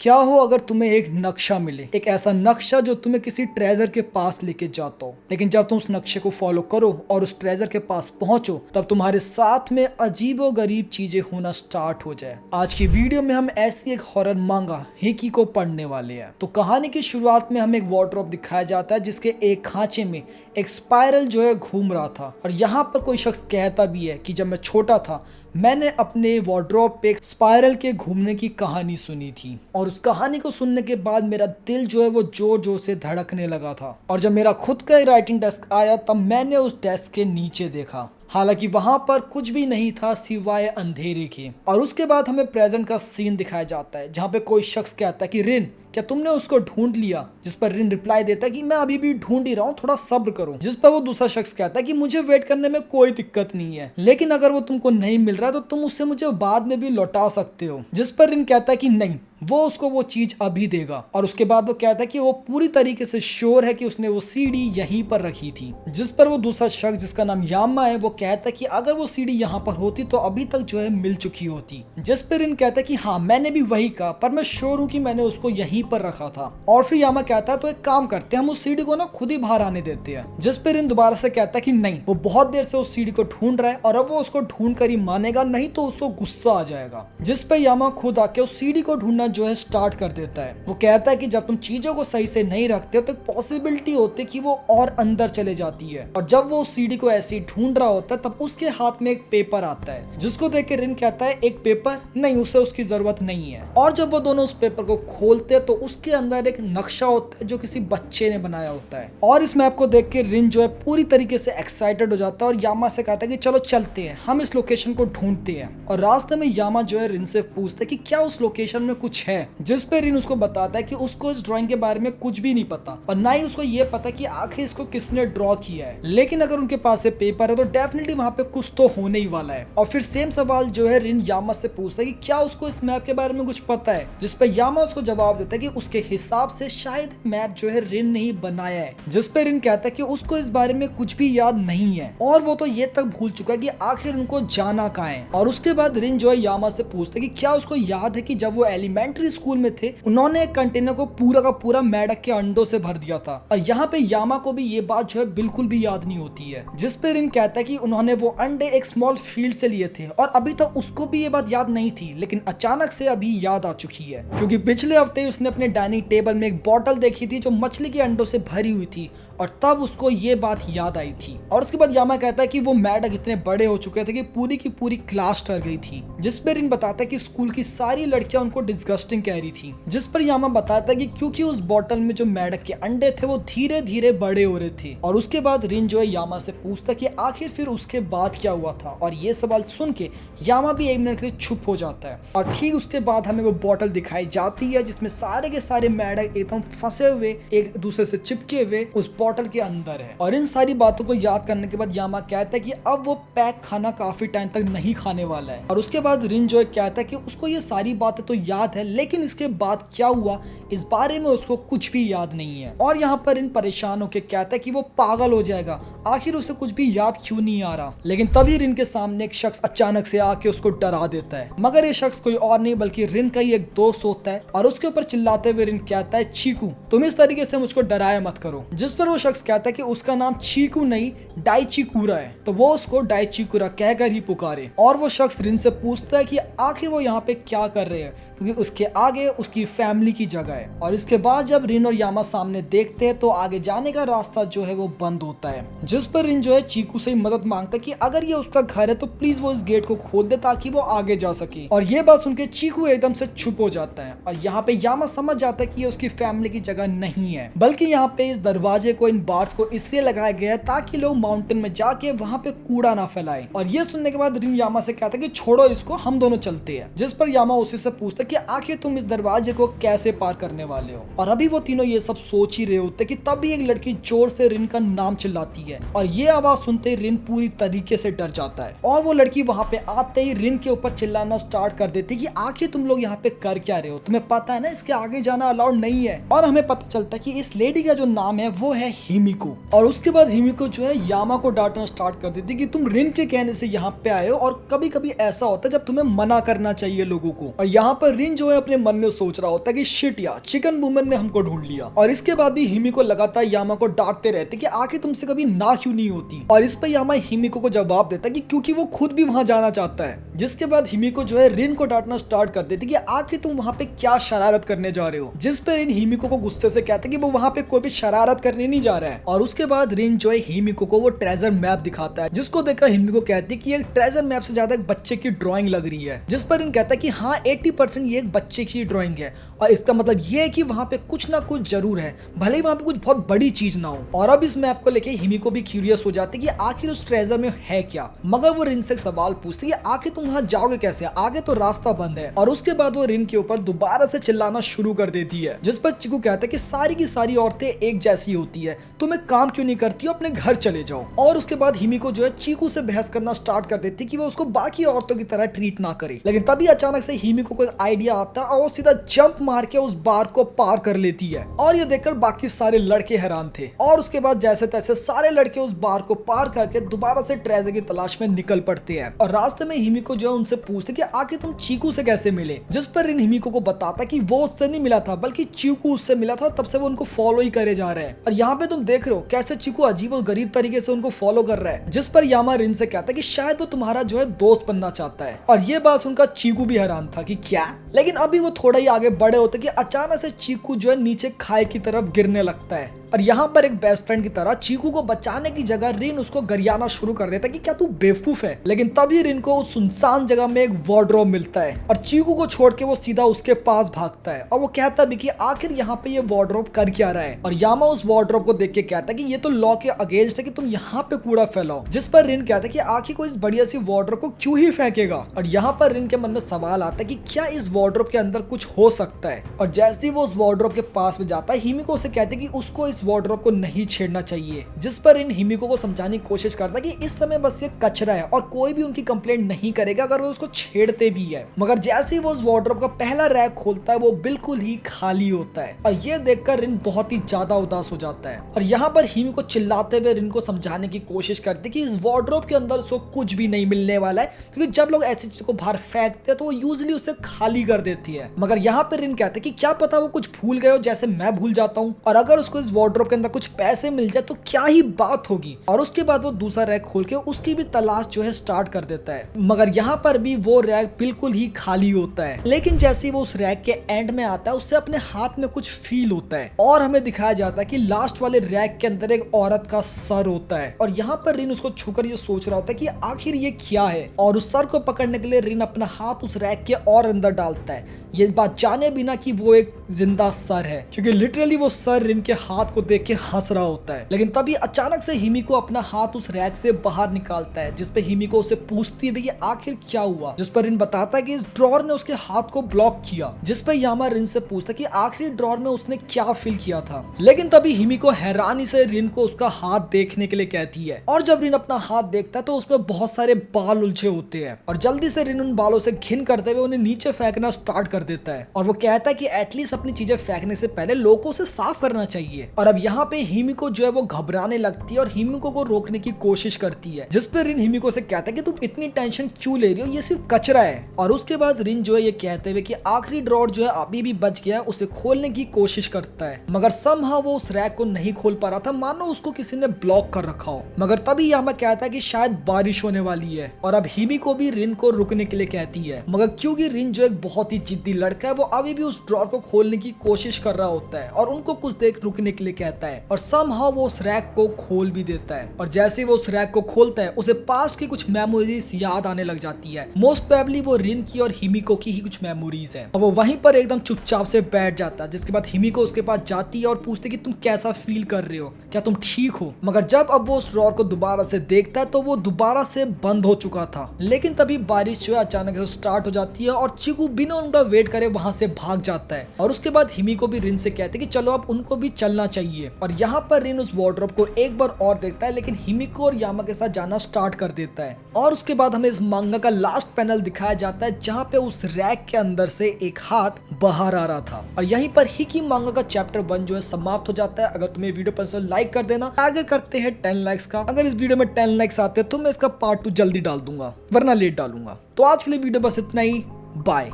क्या हो अगर तुम्हें एक नक्शा मिले, एक ऐसा नक्शा जो तुम्हें किसी ट्रेजर के पास लेके जाता हो, लेकिन जब तुम उस नक्शे को फॉलो करो और उस ट्रेजर के पास पहुंचो तब तुम्हारे साथ में अजीबो गरीब चीजें होना स्टार्ट हो जाए। आज की वीडियो में हम ऐसी एक हॉरर मांगा हिकी को पढ़ने वाले हैं। तो कहानी की शुरुआत में हमें एक वार्डरोब दिखाया जाता है जिसके एक खांचे में एक स्पाइरल जो है घूम रहा था। और यहाँ पर कोई शख्स कहता भी है कि जब मैं छोटा था मैंने अपने वार्डरोब पे स्पाइरल के घूमने की कहानी सुनी थी, और उस कहानी को सुनने के बाद मेरा दिल जो है वो जोर जोर से धड़कने लगा था। और जब मेरा खुद का राइटिंग डेस्क आया तब मैंने उस डेस्क के नीचे देखा, हालांकि वहां पर कुछ भी नहीं था सिवाय अंधेरे के। और उसके बाद हमें प्रेजेंट का सीन दिखाया जाता है जहाँ पे कोई शख्स कहता है कि रिन, क्या तुमने उसको ढूंढ लिया? जिस पर रिन रिप्लाई देता है कि मैं अभी भी ढूंढ ही रहा हूँ, थोड़ा सब्र करो। जिस पर वो दूसरा शख्स कहता है कि मुझे वेट करने में कोई दिक्कत नहीं है, लेकिन अगर वो तुमको नहीं मिल रहा तो तुम उससे मुझे बाद में भी लौटा सकते हो। जिस पर रिन कहता है कि नहीं, वो उसको वो चीज अभी देगा। और उसके बाद वो कहता है कि वो पूरी तरीके से श्योर है कि उसने वो सीडी यहीं पर रखी थी। जिस पर वो दूसरा शख्स जिसका नाम यामा है वो कहता है कि अगर वो सीडी यहाँ पर होती तो अभी तक जो है मिल चुकी होती। जिस पर रिन कहता है कि हाँ मैंने भी वही कहा, पर मैं श्योर हूँ कि मैंने उसको यहीं पर रखा था। और फिर यामा कहता है तो एक काम करते हैं, हम उस सीडी को ना खुद ही बाहर आने देते हैं। जिस पर रिन दोबारा से कहता है कि नहीं, वो बहुत देर से उस सीडी को ढूंढ रहा है और अब वो उसको ढूंढ कर ही मानेगा, नहीं तो उसको गुस्सा आ जाएगा। जिस पर यामा खुद आके उस सीडी को ढूंढना जो है स्टार्ट कर देता है। वो कहता है कि जब तुम चीजों को सही से नहीं रखते हो तो एक पॉसिबिलिटी होती है कि वो और अंदर चले जाती है। और जब वो उस सीडी को ऐसे ही ढूंढ रहा होता है तब उसके हाथ में एक पेपर आता है, जिसको देख के रिन कहता है एक पेपर? नहीं, उसे उसकी जरूरत नहीं है। और जब वो दोनों उस पेपर को खोलते हैं तो उसके अंदर एक नक्शा होता है जो किसी बच्चे ने बनाया होता है। और इस मैप को देख के रिन जो है पूरी तरीके से एक्साइटेड हो जाता है और यामा से कहता है कि चलो चलते हैं, हम इस लोकेशन को ढूंढते हैं। और रास्ते में यामा जो है रिन से पूछता है कि क्या उस लोकेशन में कुछ है, जिस पे रिन उसको बताता है कि उसको इस ड्राइंग के बारे में कुछ भी नहीं पता और ना ही उसको ये पता कि आखिर इसको किसने ड्रॉ किया है। लेकिन अगर उनके पास से पेपर है तो डेफिनेटली वहां पे कुछ तो होने ही वाला है। और फिर सेम सवाल जो है रिन यामा से पूछता है कि क्या उसको इस मैप के बारे में कुछ पता है, जिस पे यामा उसको जवाब देता है कि उसके हिसाब से शायद मैप जो है रिन ने ही बनाया है। जिस पे रिन कहता है कि उसको इस बारे में कुछ भी याद नहीं है और वो तो ये तक भूल चुका है कि आखिर उनको जाना कहाँ है। और उसके बाद रिन जो है यामा से पूछता है कि क्या उसको याद है कि जब वो एलिमेंट्री स्कूल में थे उन्होंने एक कंटेनर को पूरा का पूरा मेढक के अंडों से भर दिया था। और यहाँ पे यामा को भी ये बात जो है बिल्कुल भी याद नहीं होती है। जिस पे रिन कहता है कि उन्होंने वो अंडे एक स्मॉल फील्ड से लिए थे और अभी तक उसको भी ये बात याद नहीं थी, लेकिन अचानक से अभी याद आ चुकी है क्योंकि पिछले हफ्ते उसने अपने डाइनिंग टेबल में एक बोतल देखी थी जो मछली के अंडों से भरी हुई थी और तब उसको ये बात याद आई थी। और उसके बाद यामा कहता है कि वो मेढक इतने बड़े हो चुके थे कि पूरी की पूरी क्लास डर गई थी। जिस पर रिन बताता है कि स्कूल की सारी लड़कियां उनको डिस्गस्टिंग कह रही थी। जिस पर यामा बताता है कि क्योंकि उस बोतल में जो मेढक के अंडे थे वो धीरे धीरे बड़े हो रहे थे। और उसके बाद रिन जो है यामा से पूछता है कि आखिर फिर उसके बाद क्या हुआ था। और ये सवाल सुन के यामा भी एक मिनट के लिए चुप हो जाता है। और ठीक उसके बाद हमें वो बोतल दिखाई जाती है जिसमें सारे के सारे मेढक एकदम फंसे हुए एक दूसरे से चिपके हुए उस बोतल के अंदर है। और इन सारी बातों को याद करने के बाद यामा कहता है कि अब वो पैक खाना काफी टाइम तक नहीं खाने वाला है। और उसके बाद रिन जो है कहता है कि उसको ये सारी बातें तो याद है, लेकिन इसके बाद क्या हुआ इस बारे में उसको कुछ भी याद नहीं है। और यहाँ पर इन परेशान होकर कहता है कि वो पागल हो जाएगा, आखिर उसे कुछ भी याद क्यों नहीं आ रहा। लेकिन तभी रिन के सामने एक शख्स अचानक से आके उसको डरा देता है, मगर ये शख्स कोई और नहीं बल्कि रिन का ही एक दोस्त होता है। और उसके ऊपर चिल्लाते हुए रिन कहता है चीकू, तुम इस तरीके से मुझको डराया मत करो। जिस पर वो शख्स कहता है कि उसका नाम चीकू नहीं डाइचिकुरा है, तो वो उसको डाइचिकुरा कहकर ही पुकारे। और वो शख्स रिन से पूछता है कि आखिर वो यहाँ पे क्या कर रहे हैं, क्योंकि उसके आगे उसकी फैमिली की जगह है। और इसके बाद जब रिन और यामा सामने देखते हैं तो आगे जाने का रास्ता जो है वो बंद होता है। जिस पर रिन जो है चीकू से मदद मांगता है कि अगर ये उसका घर है तो प्लीज वो इस गेट को खोल दे ताकि वो आगे जा सके। और ये बात सुनकर चीकू एकदम से चुप हो जाता है। और यहाँ पे यामा समझ जाता है कि ये उसकी फैमिली की जगह नहीं है, बल्कि यहाँ पे इस दरवाजे को, इन बार्स को इसलिए लगाया गया है ताकि लोग माउंटेन में जाके वहाँ पे कूड़ा ना फैलाए। और ये सुनने के बाद रिन यामा से कहता है कि छोड़ो इसको, हम दोनों चलते हैं। जिस पर यामा उसी से पूछता है कि आखिर तुम इस दरवाजे को कैसे पार करने वाले हो। और अभी वो तीनों ये सब सोच ही रहे होते कि तभी एक लड़की जोर से रिन का नाम चिल्लाती है। और ये आवाज सुनते ही रिन पूरी तरीके से डर जाता है। और वो लड़की वहां पे आते ही रिन के ऊपर चिल्लाना स्टार्ट कर देती है कि आखिर तुम लोग यहाँ पे कर क्या रहे हो, तुम्हें पता है ना इसके आगे जाना अलाउड नहीं है। और हमें पता चलता है कि इस लेडी का जो नाम है वो है हिमिको। और उसके बाद हिमिको जो है यामा को डांटना स्टार्ट कर देती है कि तुम रिन के कहने से यहाँ पे आए हो और कभी कभी ऐसा होता है जब तुम्हें मना करना चाहिए लोगों को। और यहाँ पर रिन जो जो है अपने मन में सोच रहा होता है कि शिट यार, चिकन वुमन ने हमको ढूंढ लिया। और इसके बाद भी हिमिको लगातार यामा को डांटते रहते कि आखिर तुमसे कभी ना क्यों नहीं होती। और इस पर यामा हिमिको को जवाब देता है कि क्योंकि वो खुद भी वहां जाना चाहता है। जिसके बाद हिमिको जो है रिन को डांटना स्टार्ट कर देती कि आखिर तुम वहां पे क्या शरारत करने जा रहे हो। जिस पे रिन हिमिको को गुस्से से कहते कि वो वहां पे कोई भी शरारत करने नहीं जा रहा है। और उसके बाद रिन जो है हिमिको को वो ट्रेजर मैप दिखाता है, जिसको देखकर हिमिको कहती है कि ये ट्रेजर मैप से ज्यादा एक बच्चे की ड्राइंग लग रही है। जिस पर रिन कहता है कि हाँ 80% ये एक बच्चे की ड्राइंग है और इसका मतलब ये है कि वहां पे कुछ ना कुछ जरूर है, भले ही वहां पे कुछ बहुत बड़ी चीज ना हो। और अब इस मैप को लेके हिमिको भी क्यूरियस हो जाती है कि आखिर उस ट्रेजर में है क्या। मगर वो रिन से एक सवाल पूछती है कि आखिर तुम वहां जाओगे कैसे, आगे तो रास्ता बंद है। और उसके बाद वो रिन के ऊपर दोबारा से चिल्लाना शुरू कर देती है। जिस पर चिकू कहता है कि सारी की सारी औरतें एक जैसी होती है, तुम एक काम क्यों नहीं करती हो, अपने घर चले जाओ। और उसके बाद हिमिको जो है चीकू से बहस करना स्टार्ट कर देती कि वो उसको बाकी औरतों की तरह ट्रीट ना करे। लेकिन तभी अचानक से हिमिको को एक आइडिया आता है और वो सीधा जंप मार के उस बार को पार कर लेती है। और ये देखकर बाकी सारे लड़के हैरान थे। और उसके बाद जैसे तैसे सारे लड़के उस बार को पार करके दोबारा से ट्रेजर की तलाश में निकल पड़ते हैं। और रास्ते में हिमिको जो है उनसे पूछते कि आखिर तुम चीकू से कैसे मिले। जिस पर रिन हिमिको को बताता कि वो उससे नहीं मिला था बल्कि चीकू उससे मिला था, तब से वो उनको फॉलो ही करे जा रहे हैं। और यहाँ पे तुम देख रहे हो कैसे चीकू अजीब और गरीब तरीके से उनको फॉलो कर रहा है। जिस पर यामा रिन से कहता है कि शायद वो तुम्हारा जो है दोस्त बनना चाहता है। और ये बात सुनकर चीकू भी हैरान था कि क्या। लेकिन अभी वो थोड़ा ही आगे बढ़े होते कि अचानक से चीकू जो है नीचे खाई की तरफ गिरने लगता है। और यहाँ पर एक बेस्ट फ्रेंड की तरह चीकू को बचाने की जगह रिन उसको गरियाना शुरू कर देता है कि क्या तू बेवकूफ है। लेकिन तभी रिन को उस सुनसान जगह में एक वार्डरोब मिलता है और चीकू को छोड़ के वो सीधा उसके पास भागता है। और वो कहता भी कि आखिर यहाँ पे ये वार्डरोब कर क्या रहा है। और यामा उस वार्डरोब को देख के कहता है कि ये तो लॉ के अगेंस्ट है कि तुम यहाँ पे कूड़ा फैलाओ। जिस पर रिन कहता है कि आखिर को इस बढ़िया सी वार्डरोब को क्यों ही फेंकेगा। और यहाँ पर रिन के मन में सवाल आता है कि क्या इस वार्डरोब के अंदर कुछ हो सकता है। और जैसे ही वो उस वार्डरोब के पास में जाता है हिमिको उसे कहते हैं कि उसको इस वार्डरोब को नहीं छेड़ना चाहिए। जिस पर इन हिमिको को समझाने की कोशिश करता है कि इस समय बस ये कचरा है और कोई भी उनकी कंप्लेंट नहीं करेगा अगर वो उसको छेड़ते भी है। मगर जैसे ही वो उस वार्डरोब का पहला रैक खोलता है वो बिल्कुल ही खाली होता है। और ये देखकर रिन बहुत ही ज्यादा उदास हो जाता है। और यहाँ पर हिमिको चिल्लाते हुए रिन को समझाने की कोशिश करती है कि इस वार्डरोब के अंदर उसको कुछ भी नहीं मिलने वाला है, क्योंकि जब लोग ऐसी चीज को बाहर फेंकते हैं तो वो यूजुअली उसे खाली कर देती है। मगर यहाँ पर रिन कहते हैं कि क्या पता वो कुछ भूल गए हो जैसे मैं भूल जाता हूँ, और अगर उसको इस वार्डरोब के अंदर कुछ पैसे मिल जाए तो क्या ही बात होगी। और उसके बाद वो दूसरा रैक खोल के उसकी भी तलाश जो है स्टार्ट कर देता है। मगर यहाँ पर भी वो रैक बिल्कुल ही खाली होता है। लेकिन जैसे ही वो उस रैक के एंड में आता है उससे अपने हाथ में कुछ फील होता है और हमें दिखाया जाता है कि लास्ट वाले रैक के अंदर एक औरत का सर होता है। और यहाँ पर रिन उसको छूकर ये सोच रहा होता है कि आखिर ये क्या है। और उस सर को पकड़ने के लिए रिन अपना हाथ उस रैक के और अंदर डालता है, ये बात जाने बिना कि वो एक जिंदा सर है, क्योंकि लिटरली वो सर रिन के हाथ को देख के हंस रहा होता है। लेकिन तभी अचानक से हिमिको अपना हाथ उस रैक से बाहर निकालता है, जिसपे हिमिको उसे पूछती है कि आखिर क्या हुआ। जिस पर रिन बताता है कि इस ड्रॉर ने उसके हाथ को ब्लॉक किया। जिस पर यामा रिन से पूछता है कि आखिर ड्रॉर में उसने क्या फील किया था। लेकिन तभी हिमिको हैरानी से रिन को उसका हाथ देखने के लिए कहती है। और जब रिन अपना हाथ देखता है तो उसमें बहुत सारे बाल उलझे होते हैं। और जल्दी से रिन उन बालों से घिन करते हुए उन्हें नीचे फेंकना स्टार्ट कर देता है। और वो कहता है कि एटलीस्ट अपनी चीजें फेंकने से पहले लोगों से साफ करना चाहिए। और अब यहाँ पे हिमिको जो है वो घबराने लगती है और हिमिको को रोकने की कोशिश करती है। जिस पर रिन हिमिको से कहता है कि तुम इतनी टेंशन क्यों ले रही हो, ये सिर्फ कचरा है। और उसके बाद रिन जो है ये कहते हुए कि आखिरी ड्रॉर जो है अभी भी बच गया, उसे खोलने की कोशिश करता है। मगर समहाउ वो उस रैक को नहीं खोल पा रहा था, मानो उसको किसी ने ब्लॉक कर रखा हो। मगर तभी यामा कहता है कि शायद बारिश होने वाली है। और अब हिमिको भी रिन को रुकने के लिए कहती है। मगर क्योंकि रिन जो एक बहुत ही जिद्दी लड़का है वो अभी भी उस ड्रॉर को खोलने की कोशिश कर रहा होता है और उनको कुछ देर रुकने के लिए कहता है। और समहाउ वो उस रैक को खोल भी देता है। और जैसे वो उस रैक को खोलता है उसे पास की कुछ मेमोरीज याद आने लग जाती है। मोस्ट प्रोबेबली वो रिन की और हिमिको की ही कुछ मेमोरीज है। और वो वहीं पर एकदम चुपचाप से बैठ जाता है। जिसके बाद हिमिको उसके पास जाती है और पूछती है कि तुम कैसा फील कर रहे हो, क्या तुम ठीक हो। मगर जब अब वो उस ड्रॉर को दोबारा से देखता है तो वो दोबारा से बंद हो चुका था। लेकिन तभी बारिश जो है अचानक से स्टार्ट हो जाती है और चिकू बिना उनका वेट करे वहां से भाग जाता है। और उसके बाद हिमिको भी रिन से कहते हैं कि चलो अब उनको भी चलना चाहिए। और यहाँ पर रिन उस वार्डरोब को एक बार और देखता है, लेकिन हिमिको और यामा के साथ जाना स्टार्ट कर देता है। और उसके बाद हमें इस मांगा का लास्ट पैनल दिखाया जाता है जहाँ पे उस रैक के अंदर से एक हाथ बाहर आ रहा था। और यहीं पर हिकी मांगा का चैप्टर 1 जो है समाप्त हो जाता है। अगर तुम्हें वीडियो पसंद है लाइक कर देना। टारगेट करते हैं 10 लाइक्स का। अगर इस वीडियो में 10 लाइक्स आते हैं तो मैं इसका पार्ट 2 जल्दी डाल दूंगा, वरना लेट डालूंगा। तो आज के लिए वीडियो बस इतना ही। बाय।